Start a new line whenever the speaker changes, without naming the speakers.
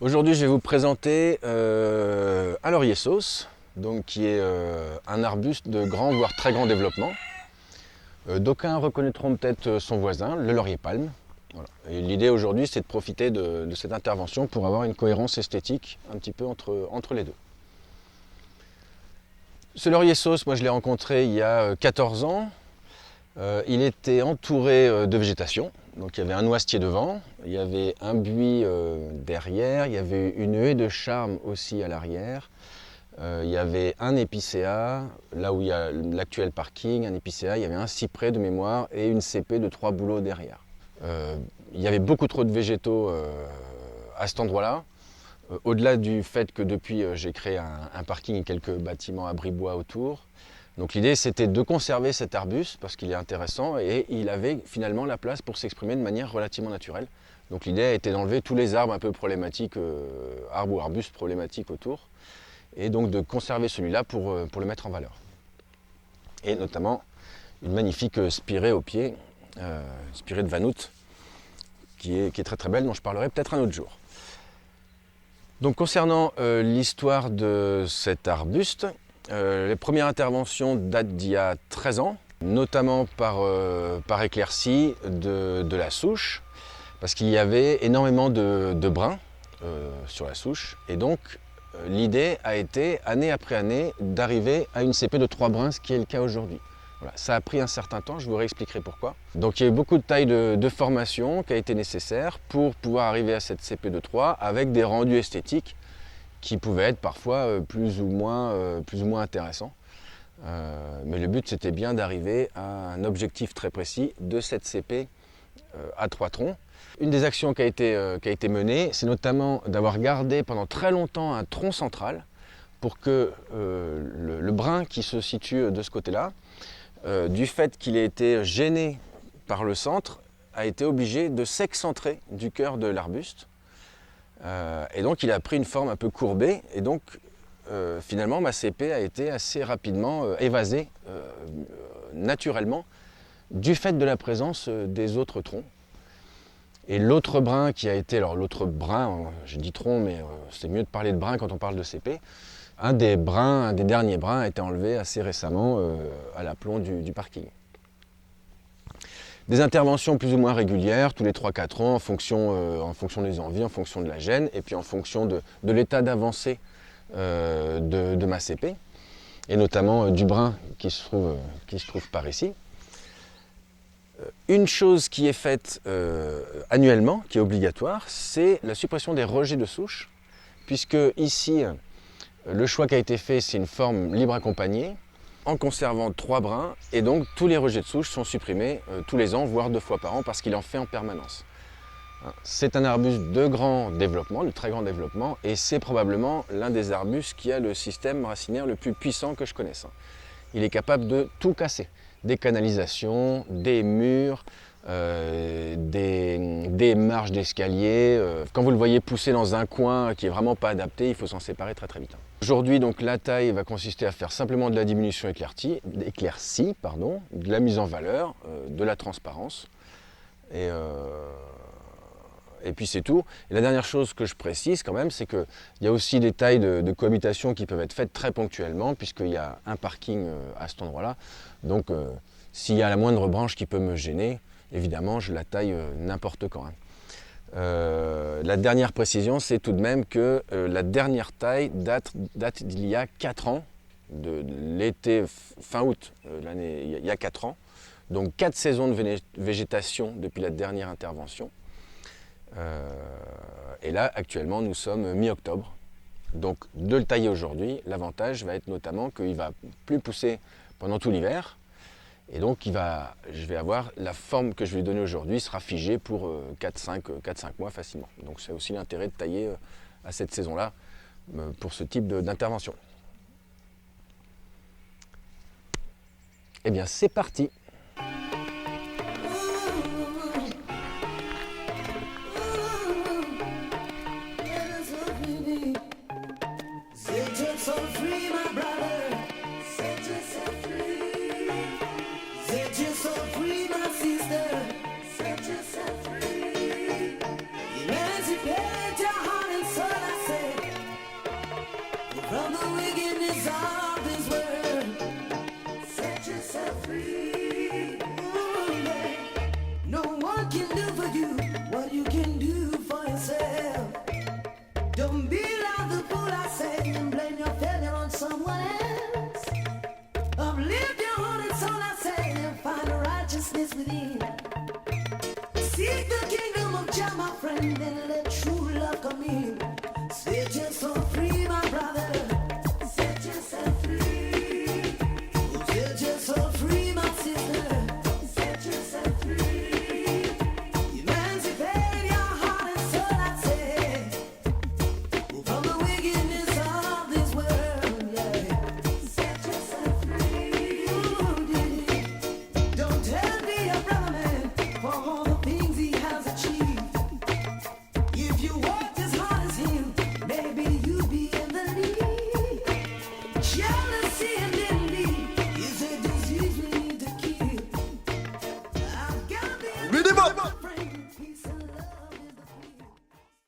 Aujourd'hui, je vais vous présenter un laurier sauce, donc qui est un arbuste de grand voire très grand développement. D'aucuns reconnaîtront peut-être son voisin, le laurier palme. Voilà. Et l'idée aujourd'hui, c'est de profiter de cette intervention pour avoir une cohérence esthétique un petit peu entre les deux. Ce laurier sauce, moi je l'ai rencontré il y a 14 ans. Il était entouré de végétation, donc il y avait un noisetier devant, il y avait un buis derrière, il y avait une haie de charme aussi à l'arrière, il y avait un épicéa, là où il y a l'actuel parking, un épicéa, il y avait un cyprès de mémoire et une cépée de 3 bouleaux derrière. Il y avait beaucoup trop de végétaux à cet endroit-là. Au-delà du fait que depuis j'ai créé un parking et quelques bâtiments abri bois autour. Donc l'idée c'était de conserver cet arbuste parce qu'il est intéressant et il avait finalement la place pour s'exprimer de manière relativement naturelle. Donc l'idée a été d'enlever tous les arbres un peu problématiques, arbres ou arbustes problématiques autour, et donc de conserver celui-là pour le mettre en valeur. Et notamment une magnifique spirée au pied, spirée de Vanout, qui est très très belle, dont je parlerai peut-être un autre jour. Donc concernant l'histoire de cet arbuste, les premières interventions datent d'il y a 13 ans, notamment par éclaircie de la souche, parce qu'il y avait énormément de brins sur la souche, et donc l'idée a été, année après année, d'arriver à une cépée de 3 brins, ce qui est le cas aujourd'hui. Voilà, ça a pris un certain temps, je vous réexpliquerai pourquoi. Donc il y a eu beaucoup de tailles de formation qui a été nécessaire pour pouvoir arriver à cette cépée de 3 avec des rendus esthétiques qui pouvaient être parfois plus ou moins intéressants. Mais le but c'était bien d'arriver à un objectif très précis de cette cépée à 3 troncs. Une des actions qui a été menée, c'est notamment d'avoir gardé pendant très longtemps un tronc central pour que le brin qui se situe de ce côté-là, du fait qu'il ait été gêné par le centre, a été obligé de s'excentrer du cœur de l'arbuste. Et donc il a pris une forme un peu courbée, et donc finalement ma cépée a été assez rapidement évasée naturellement du fait de la présence des autres troncs. Et l'autre brin qui a été, alors l'autre brin, je dis tronc mais c'est mieux de parler de brin quand on parle de cépée, un des derniers brins a été enlevé assez récemment à l'aplomb du parking. Des interventions plus ou moins régulières, tous les 3-4 ans, en fonction des envies, en fonction de la gêne, et puis en fonction de l'état d'avancée de ma cépée, et notamment du brin qui se trouve par ici. Une chose qui est faite annuellement, qui est obligatoire, c'est la suppression des rejets de souche, puisque ici, le choix qui a été fait, c'est une forme libre accompagnée, en conservant 3 brins, et donc tous les rejets de souche sont supprimés tous les ans, voire 2 fois par an, parce qu'il en fait en permanence. C'est un arbuste de grand développement, de très grand développement, et c'est probablement l'un des arbustes qui a le système racinaire le plus puissant que je connaisse. Il est capable de tout casser, des canalisations, des murs, des marches d'escalier. Quand vous le voyez pousser dans un coin qui n'est vraiment pas adapté, il faut s'en séparer très très vite. Aujourd'hui, donc, la taille va consister à faire simplement de la diminution éclaircie, de la mise en valeur, de la transparence. Et puis c'est tout. Et la dernière chose que je précise quand même, c'est qu'il y a aussi des tailles de cohabitation qui peuvent être faites très ponctuellement, puisqu'il y a un parking à cet endroit-là. Donc s'il y a la moindre branche qui peut me gêner, évidemment je la taille n'importe quand. La dernière précision, c'est tout de même que la dernière taille date d'il y a 4 ans, de l'été fin août, il y a 4 ans. Donc 4 saisons de végétation depuis la dernière intervention. Et là, actuellement, nous sommes mi-octobre. Donc, de le tailler aujourd'hui, l'avantage va être notamment qu'il ne va plus pousser pendant tout l'hiver. Et donc, je vais avoir la forme que je vais lui donner aujourd'hui sera figée pour 4-5 mois facilement. Donc, c'est aussi l'intérêt de tailler à cette saison-là pour ce type d'intervention. Eh bien, c'est parti!
Emancipate your heart and soul. and then let true love come in. Set yourself free, my brother. Set yourself free. Oh, set yourself free, my sister. Set yourself free. Emancipate your heart and soul, I say. From the wickedness of this world, yeah. Set yourself free. Don't envy your brother, man, for all the things he has achieved. If you worked as hard as him, maybe you'd be in the lead. Jealousy and envy is a disease we need to kill. I've got the
Minimum.